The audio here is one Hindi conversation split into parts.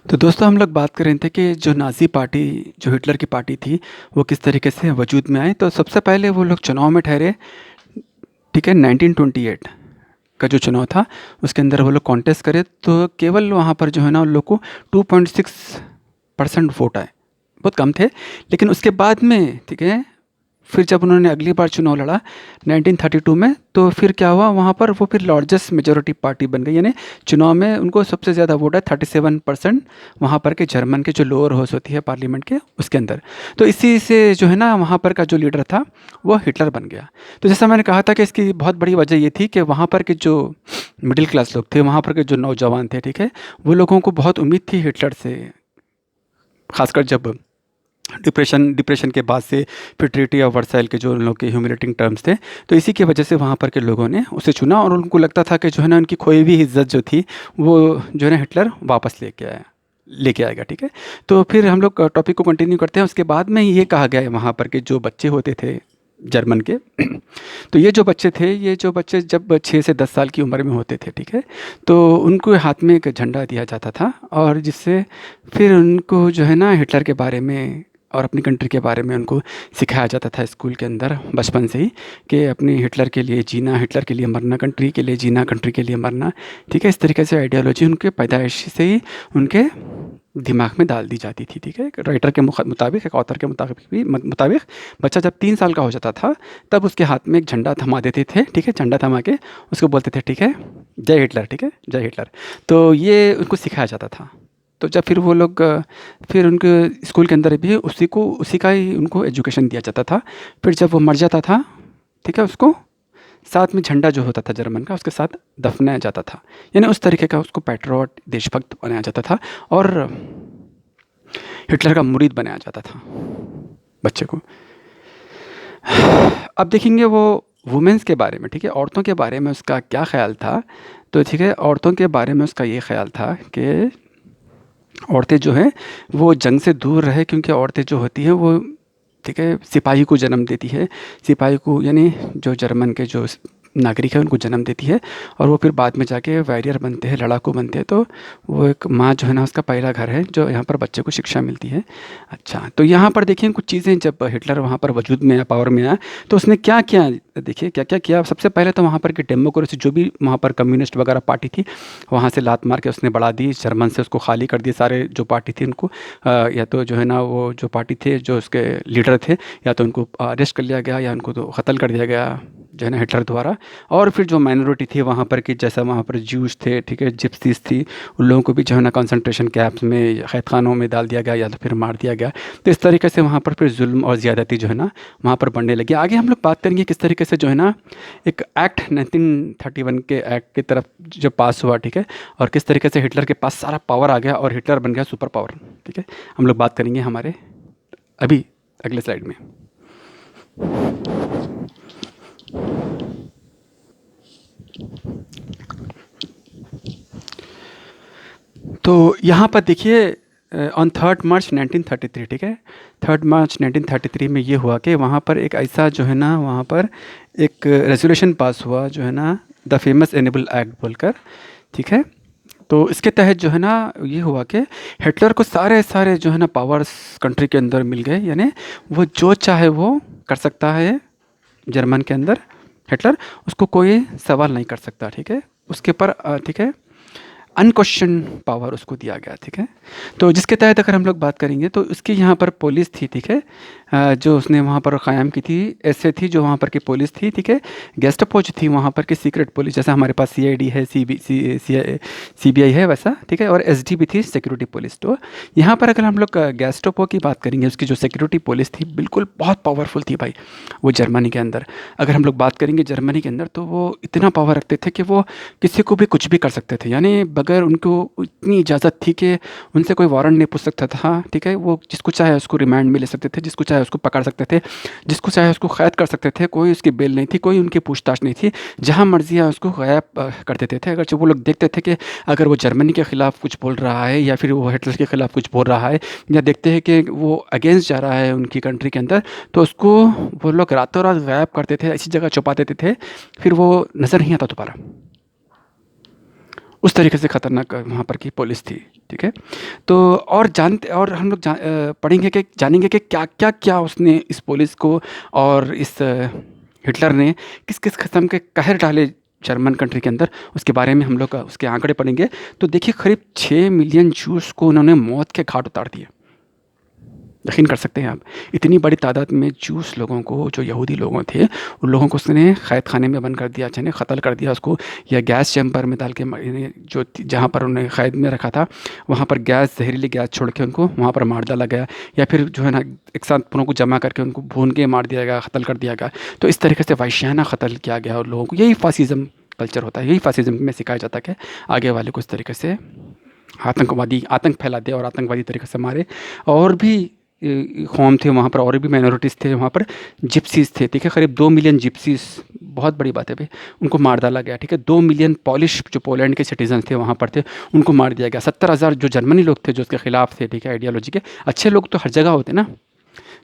तो दोस्तों हम लोग बात कर रहे थे कि जो नाज़ी पार्टी जो हिटलर की पार्टी थी वो किस तरीके से वजूद में आई। तो सबसे पहले वो लोग चुनाव में ठहरे। ठीक है, 1928 का जो चुनाव था उसके अंदर वो लोग कॉन्टेस्ट करे तो केवल वहाँ पर जो है ना उन लोग को 2.6% वोट आए। बहुत कम थे। लेकिन उसके बाद में ठीक है, फिर जब उन्होंने अगली बार चुनाव लड़ा 1932 में, तो फिर क्या हुआ वहाँ पर, वो फिर लार्जेस्ट मेजॉरिटी पार्टी बन गई। यानी चुनाव में उनको सबसे ज़्यादा वोट है 37% वहाँ पर के जर्मन के जो लोअर हाउस होती है पार्लियामेंट के उसके अंदर। तो इसी से जो है ना वहाँ पर का जो लीडर था वो हिटलर बन गया। तो जैसा मैंने कहा था कि इसकी बहुत बड़ी वजह ये थी कि वहाँ पर के जो मिडिल क्लास लोग थे, वहाँ पर के जो नौजवान थे, ठीक है, वो लोगों को बहुत उम्मीद थी हिटलर से। खासकर जब डिप्रेशन डिप्रेशन के बाद से फिर ट्रीटी ऑफ वर्साइल के जो उन लोग के ह्यूमिलेटिंग टर्म्स थे, तो इसी की वजह से वहाँ पर के लोगों ने उसे चुना और उनको लगता था कि जो है ना उनकी खोई हुई इज्जत जो थी वो जो है ना हिटलर वापस लेके आएगा। ठीक है, तो फिर हम लोग टॉपिक को कंटिन्यू करते हैं। उसके बाद में ये कहा गया है वहाँ पर के जो बच्चे होते थे जर्मन के तो ये जो बच्चे जब 6 से 10 साल की उम्र में होते थे, ठीक है, तो उनको हाथ में एक झंडा दिया जाता था और जिससे फिर उनको जो है ना हिटलर के बारे में और अपनी कंट्री के बारे में उनको सिखाया जाता था स्कूल के अंदर बचपन से ही, कि अपनी हिटलर के लिए जीना, हिटलर के लिए मरना, कंट्री के लिए जीना, कंट्री के लिए मरना। ठीक है, इस तरीके से आइडियोलॉजी उनके पैदाइश से ही उनके दिमाग में डाल दी जाती थी। ठीक है, एक राइटर के मुताबिक, एक ऑथर के मुताबिक बच्चा जब 3 साल का हो जाता था तब उसके हाथ में एक झंडा थमा देते थे। ठीक है, झंडा थमा के उसको बोलते थे, ठीक है, जय हिटलर, ठीक है, जय हिटलर। तो ये उनको सिखाया जाता था। तो जब फिर वो लोग फिर उनके स्कूल के अंदर भी उसी का ही उनको एजुकेशन दिया जाता था। फिर जब वो मर जाता था, ठीक है, उसको साथ में झंडा जो होता था जर्मन का उसके साथ दफनाया जाता था। यानी उस तरीके का उसको पैट्रियट, देशभक्त बनाया जाता था और हिटलर का मुरीद बनाया जाता था बच्चे को। अब देखेंगे वो वुमेन्स के बारे में। ठीक है, औरतों के बारे में उसका क्या ख्याल था। तो ठीक है, औरतों के बारे में उसका ये ख्याल था कि औरतें जो हैं वो जंग से दूर रहे, क्योंकि औरतें जो होती हैं वो, ठीक है, सिपाही को जन्म देती है। सिपाही को यानी जो जर्मन के जो नागरिक है उनको जन्म देती है और वो फिर बाद में जाके वॉरियर बनते हैं, लड़ाकू बनते हैं। तो वो एक माँ जो है ना उसका पहला घर है जो यहाँ पर बच्चे को शिक्षा मिलती है। अच्छा, तो यहाँ पर देखिए कुछ चीज़ें, जब हिटलर वहाँ पर वजूद में आया, पावर में आया, तो उसने क्या किया, देखिए क्या क्या किया। सबसे पहले तो वहाँ पर की डेमोक्रेसी, जो भी वहाँ पर कम्युनिस्ट वगैरह पार्टी थी, वहाँ से लात मार के उसने बढ़ा दी, जर्मन से उसको खाली कर दिए सारे जो पार्टी थी उनको। या तो जो है ना वो जो पार्टी थे जो उसके लीडर थे, या तो उनको अरेस्ट कर लिया गया या उनको तो कत्ल कर दिया गया जो है ना हिटलर द्वारा। और फिर जो माइनॉरिटी थी वहाँ पर की, जैसा वहाँ पर ज्यूज थे, ठीक है, जिप्सीज थी, उन लोगों को भी जो है ना कंसंट्रेशन कैंप्स में, कैद खानों में डाल दिया गया या तो फिर मार दिया गया। तो इस तरीके से वहाँ पर फिर जुल्म और ज़्यादती जो है ना वहाँ पर बढ़ने लगी। आगे हम लोग बात करेंगे किस तरीके से जो है ना एक एक्ट 1931 के एक्ट की तरफ जो पास हुआ, ठीक है, और किस तरीके से हिटलर के पास सारा पावर आ गया और हिटलर बन गया सुपर पावर। ठीक है, हम लोग बात करेंगे हमारे अभी अगले स्लाइड में। तो यहाँ पर देखिए ऑन 3 मार्च 1933, ठीक है, 3 मार्च 1933 में ये हुआ कि वहाँ पर एक ऐसा जो है ना वहाँ पर एक रेजोल्यूशन पास हुआ जो है ना द फेमस एनेबल एक्ट बोलकर। ठीक है, तो इसके तहत जो है ना ये हुआ कि हिटलर को सारे सारे जो है ना पावर्स कंट्री के अंदर मिल गए। यानी वो जो चाहे वो कर सकता है जर्मन के अंदर। हिटलर, उसको कोई सवाल नहीं कर सकता। ठीक है, उसके ऊपर ठीक है अनक्वेश्चन पावर उसको दिया गया। ठीक है, तो जिसके तहत अगर हम लोग बात करेंगे तो उसकी यहाँ पर पुलिस थी, ठीक है, जो उसने वहाँ पर क़ायम की थी, ऐसे थी जो वहाँ पर की पुलिस थी। ठीक है, गेस्टापो जो थी वहाँ पर की सीक्रेट पुलिस, जैसा हमारे पास सीआईडी है, सीबीआई है वैसा। ठीक है, और एसडी भी थी, सिक्योरिटी पुलिस। तो यहाँ पर अगर हम लोग गेस्टापो की बात करेंगे, उसकी जो सिक्योरिटी पुलिस थी बिल्कुल बहुत पावरफुल थी भाई वो जर्मनी के अंदर। अगर हम लोग बात करेंगे जर्मनी के अंदर, तो वो इतना पावर रखते थे कि वो किसी को भी कुछ भी कर सकते थे। यानी बगैर उनको इतनी इजाज़त थी कि उनसे कोई वारंट नहीं पूछ सकता था। ठीक है, वो जिसको चाहे उसको रिमांड में ले सकते थे, जिसको चाहे उसको पकड़ सकते थे, जिसको चाहे उसको कैद कर सकते थे। कोई उसकी बेल नहीं थी, कोई उनकी पूछताछ नहीं थी, जहाँ मर्जी है उसको गायब कर देते थे। अगर जो वो लोग देखते थे कि अगर वो जर्मनी के ख़िलाफ़ कुछ बोल रहा है या फिर वो हिटलर के ख़िलाफ़ कुछ बोल रहा है, या देखते हैं कि वो अगेंस्ट जा रहा है उनकी कंट्री के अंदर, तो उसको वो लोग रातों रात गायब करते थे, ऐसी जगह छुपा देते थे, फिर वो नज़र नहीं आता दोबारा। उस तरीके से खतरनाक वहाँ पर की पुलिस थी, ठीक है। तो और हम लोग पढ़ेंगे कि जानेंगे कि क्या क्या क्या उसने इस पुलिस को और इस हिटलर ने किस किस किस्म के कहर डाले जर्मन कंट्री के अंदर, उसके बारे में हम लोग उसके आंकड़े पढ़ेंगे। तो देखिए करीब 6 मिलियन जूस को उन्होंने मौत के घाट उतार दिए। यकीन कर सकते हैं आप, इतनी बड़ी तादाद में जूस लोगों को, जो यहूदी लोगों थे, उन लोगों को उसने कैद खाने में बंद कर दिया, चाहे कत्ल कर दिया उसको, या गैस चैम्बर में डाल के जो जहाँ पर उन्हें कैद में रखा था वहाँ पर गैस, जहरीली गैस छोड़ के उनको वहाँ पर मार डाला गया, या फिर जो है ना एक साथ पूरों को जमा करके उनको भून के मार दिया गया, कत्ल कर दिया गया। तो इस तरीके से वहशियाना कत्ल किया गया और लोगों को, यही फासिज़म कल्चर होता है, यही फासिज़म में सिखाया जाता है कि आगे वाले को इस तरीके से आतंक फैला दे और आतंकवादी तरीके से मारे। और भी कौम थे वहाँ पर, और भी माइनॉरिटीज़ थे वहाँ पर, जिप्सीज़ थे, ठीक है। करीब 2 मिलियन जिप्सीज़, बहुत बड़ी बात है भाई, उनको मार डाला गया, ठीक है। 2 मिलियन पॉलिश जो पोलैंड के सिटीजन थे वहाँ पर थे, उनको मार दिया गया। 70,000 जो जर्मनी लोग थे जो उसके खिलाफ थे, ठीक है, आइडियोलॉजी के। अच्छे लोग तो हर जगह होते ना,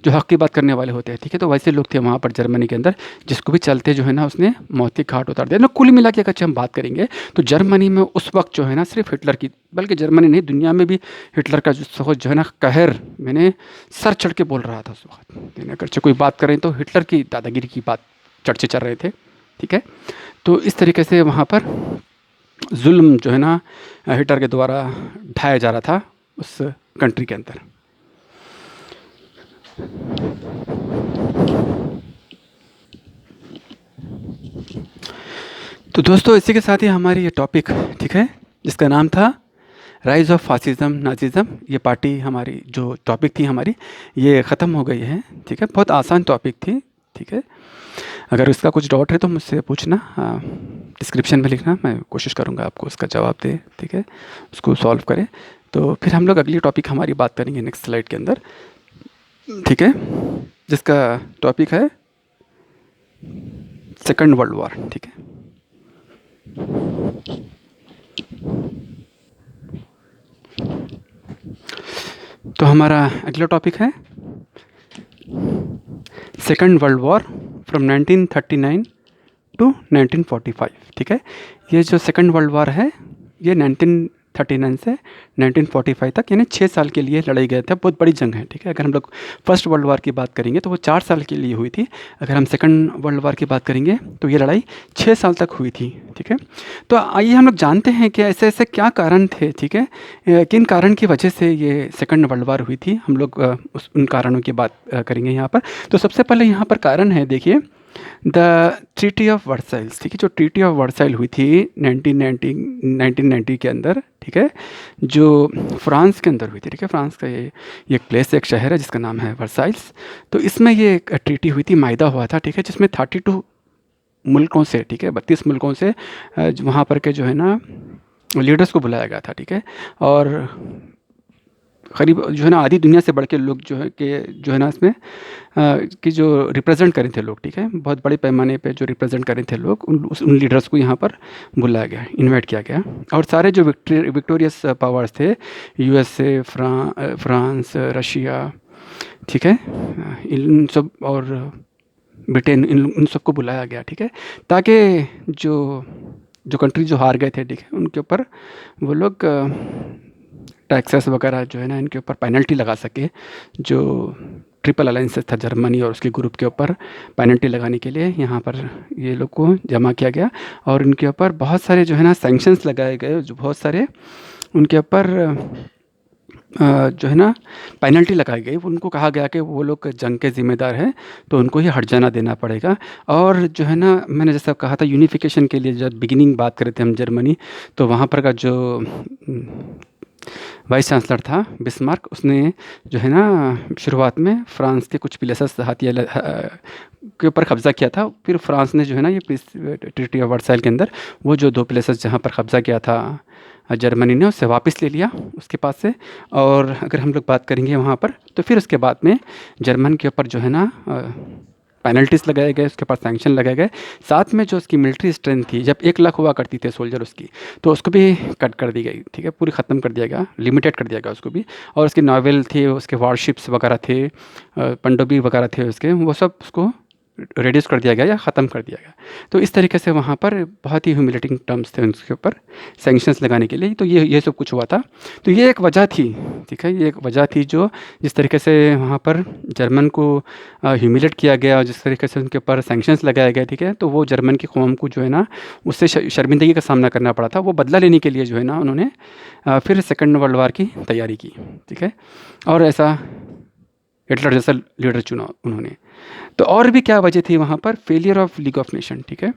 जो हक़ की बात करने वाले होते हैं, ठीक है। तो वैसे लोग थे वहाँ पर जर्मनी के अंदर, जिसको भी चलते जो है ना उसने मौत के घाट उतार दिया ना। कुल मिला के अगर हम बात करेंगे तो जर्मनी में उस वक्त जो है ना सिर्फ हिटलर की, बल्कि जर्मनी नहीं दुनिया में भी हिटलर का जो सोच जो है ना कहर, मैंने सर चढ़ के बोल रहा था उस वक्त। अगर कोई बात करें तो हिटलर की दादागिरी की बात चर्चे चल रहे थे, ठीक है। तो इस तरीके से वहाँ पर जुल्म जो है ना हिटलर के द्वारा ढाया जा रहा था उस कंट्री के अंदर। तो दोस्तों इसी के साथ ही हमारी ये टॉपिक, ठीक है, जिसका नाम था राइज़ ऑफ फासिज़म नाज़िज़म, ये पार्टी हमारी जो टॉपिक थी हमारी, ये ख़त्म हो गई है, ठीक है। बहुत आसान टॉपिक थी, ठीक है। अगर इसका कुछ डाउट है तो मुझसे पूछना, डिस्क्रिप्शन में लिखना, मैं कोशिश करूँगा आपको उसका जवाब दे, ठीक है, उसको सॉल्व करें। तो फिर हम लोग अगली टॉपिक हमारी बात करेंगे नेक्स्ट स्लाइड के अंदर, ठीक है, जिसका टॉपिक है सेकंड वर्ल्ड वॉर, ठीक है। तो हमारा अगला टॉपिक है second world war from 1939 to 1945, ठीक है। ये जो सेकंड वर्ल्ड वॉर है ये 1939 से 1945 तक, यानी 6 साल के लिए लड़ाई गए थे। बहुत बड़ी जंग है, ठीक है। अगर हम लोग फर्स्ट वर्ल्ड वॉर की बात करेंगे तो वो 4 साल के लिए हुई थी। अगर हम सेकंड वर्ल्ड वॉर की बात करेंगे तो ये लड़ाई 6 साल तक हुई थी, ठीक है। तो आइए हम लोग जानते हैं कि ऐसे ऐसे क्या कारण थे, ठीक है, किन कारण की वजह से ये सेकंड वर्ल्ड वॉर हुई थी। हम लोग उन कारणों की बात करेंगे यहाँ पर। तो सबसे पहले यहाँ पर कारण है, देखिए, द ट्रीटी ऑफ वर्साइल्स, ठीक है। जो ट्रीटी ऑफ वर्साइल हुई थी 1990 के अंदर, ठीक है, जो फ्रांस के अंदर हुई थी, ठीक है। फ्रांस का ये एक प्लेस, एक शहर है जिसका नाम है वर्साइल्स। तो इसमें ये एक ट्रीटी हुई थी, मायदा हुआ था, ठीक है, जिसमें 32 मुल्कों से, ठीक है, 32 मुल्कों से वहाँ पर के जो है ना लीडर्स को बुलाया गया था, ठीक है। और करीब जो है ना आधी दुनिया से बढ़ के लोग जो है ना इसमें कि जो रिप्रेजेंट करे थे लोग, ठीक है, बहुत बड़े पैमाने पे जो रिप्रेजेंट करे थे लोग, उन लीडर्स को यहाँ पर बुलाया गया, इनवाइट किया गया। और सारे जो विक्टोरियस पावर्स थे, यूएसए, फ्रांस, रशिया, ठीक है, इन सब, और ब्रिटेन, इन सबको बुलाया गया, ठीक है, ताकि जो कंट्री जो हार गए थे, ठीक है, उनके ऊपर वो लोग टैक्सेस वगैरह जो है ना इनके ऊपर पेनल्टी लगा सके। जो ट्रिपल अलायंसेस था जर्मनी और उसके ग्रुप के ऊपर पेनल्टी लगाने के लिए यहाँ पर ये लोग को जमा किया गया, और इनके ऊपर बहुत सारे जो है ना सैंक्शंस लगाए गए, जो बहुत सारे उनके ऊपर जो है ना पेनल्टी लगाई गई। उनको कहा गया कि वो लोग जंग के ज़िम्मेदार हैं, तो उनको ही हर्जाना जाना देना पड़ेगा। और जो है ना मैंने जैसा कहा था यूनिफिकेशन के लिए जब बिगिनिंग बात कर रहे थे हम जर्मनी, तो वहाँ पर का जो वाइस चांसलर था बिस्मार्क, उसने जो है ना शुरुआत में फ्रांस के कुछ प्लेसेस हाथिया के ऊपर कब्ज़ा किया था। फिर फ्रांस ने जो है ना ये ट्रीटी ऑफ वर्साइल के अंदर वो जो 2 प्लेसेस जहाँ पर कब्ज़ा किया था जर्मनी ने, उससे वापस ले लिया उसके पास से। और अगर हम लोग बात करेंगे वहाँ पर, तो फिर उसके बाद में जर्मन के ऊपर जो है ना पेनल्टीज़ लगाए गए, उसके पास सैंक्शन लगाए गए। साथ में जो उसकी मिलिट्री स्ट्रेंथ थी, जब 1 लाख हुआ करती थे सोल्जर उसकी, तो उसको भी कट कर दी गई, ठीक है, पूरी ख़त्म कर दिया गया, लिमिटेड कर दिया गया उसको भी। और उसके नावल थे, उसके वारशिप्स वगैरह थे, पनडुब्बी वगैरह थे उसके, वो सब उसको रिड्यूस कर दिया गया या ख़त्म कर दिया गया। तो इस तरीके से वहाँ पर बहुत ही ह्यूमिलेटिंग टर्म्स थे उनके ऊपर सैंक्शंस लगाने के लिए। तो ये सब कुछ हुआ था। तो ये एक वजह थी, ठीक है, ये एक वजह थी जो जिस तरीके से वहाँ पर जर्मन को ह्यूमिलेट किया गया और जिस तरीके से उनके ऊपर सैंक्शंस लगाए गए, ठीक है। तो वो जर्मन की कौम को जो है ना उससे शर्मिंदगी का सामना करना पड़ा था। वो बदला लेने के लिए जो है ना उन्होंने फिर सेकेंड वर्ल्ड वार की तैयारी की, ठीक है। और ऐसा हिटलर जैसा लीडर चुना उन्होंने। तो और भी क्या वजह थी वहाँ पर, failure of league of nation, ठीक है,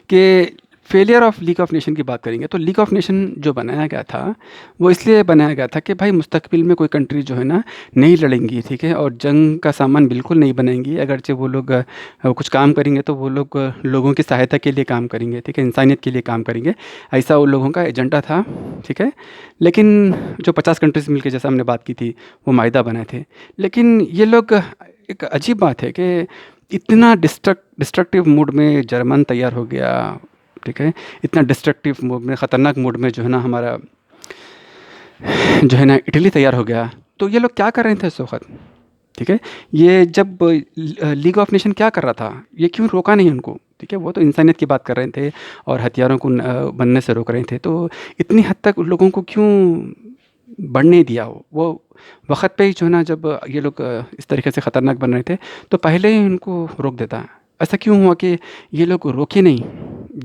कि failure of league of nation की बात करेंगे तो लीग ऑफ नेशन जो बनाया गया था वो इसलिए बनाया गया था कि भाई मुस्तकबिल में कोई कंट्री जो है ना नहीं लड़ेंगी, ठीक है, और जंग का सामान बिल्कुल नहीं बनाएंगी। अगरचे वो लोग कुछ काम करेंगे तो वो लोग लोगों की सहायता के लिए काम करेंगे, ठीक है, इंसानियत के लिए काम करेंगे, ऐसा उन लोगों का एजेंडा था, ठीक है। लेकिन जो 50 कंट्रीज मिलकर जैसा हमने बात की थी वो मायदा बनाए थे। लेकिन ये लोग, एक अजीब बात है कि इतना डिस्ट्रक्टिव मूड में जर्मन तैयार हो गया, ठीक है, इतना डिस्ट्रक्टिव मूड में, ख़तरनाक मूड में जो है ना हमारा जो है ना इटली तैयार हो गया। तो ये लोग क्या कर रहे थे उस वक्त, ठीक है, ये जब लीग ऑफ नेशन क्या कर रहा था, ये क्यों रोका नहीं उनको, ठीक है। वो तो इंसानियत की बात कर रहे थे और हथियारों को बनने से रोक रहे थे। तो इतनी हद तक उन लोगों को क्यों बढ़ने दिया? वो वक्त पे ही जो है ना जब ये लोग इस तरीके से ख़तरनाक बन रहे थे तो पहले ही उनको रोक देता। ऐसा क्यों हुआ कि ये लोग रोके नहीं?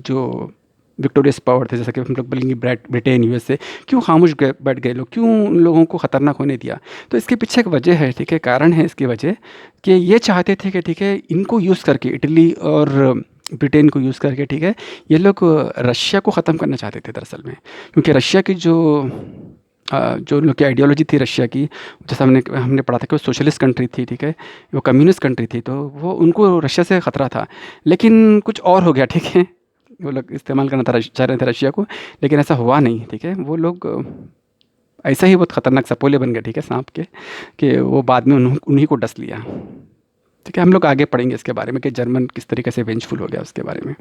जो विक्टोरियस पावर थे, जैसा कि हम लोग बोलेंगे ब्रिटेन, यूएसए, क्यों खामोश बैठ गए लोग, क्यों उन लोगों को ख़तरनाक होने दिया? तो इसके पीछे एक वजह है, ठीक है, कारण है इसकी वजह कि ये चाहते थे कि ठीक है इनको यूज़ करके, इटली और ब्रिटेन को यूज़ करके, ठीक है, ये लोग रशिया को ख़त्म करना चाहते थे दरअसल में। क्योंकि रशिया की जो उन लोग की आइडियोलॉजी थी रशिया की, जैसा हमने पढ़ा था कि वो सोशलिस्ट कंट्री थी, ठीक है, वो कम्युनिस्ट कंट्री थी, तो वो उनको रशिया से ख़तरा था। लेकिन कुछ और हो गया, ठीक है, वो लोग इस्तेमाल करना था चाह रहे थे रशिया को, लेकिन ऐसा हुआ नहीं, ठीक है। वो लोग ऐसा ही बहुत ख़तरनाक सपोले बन गए, ठीक है, सांप के, कि वो बाद में उन्हीं को डस लिया, ठीक है। हम लोग आगे पढ़ेंगे इसके बारे में कि जर्मन किस तरीके से वेंचफुल हो गया उसके बारे में।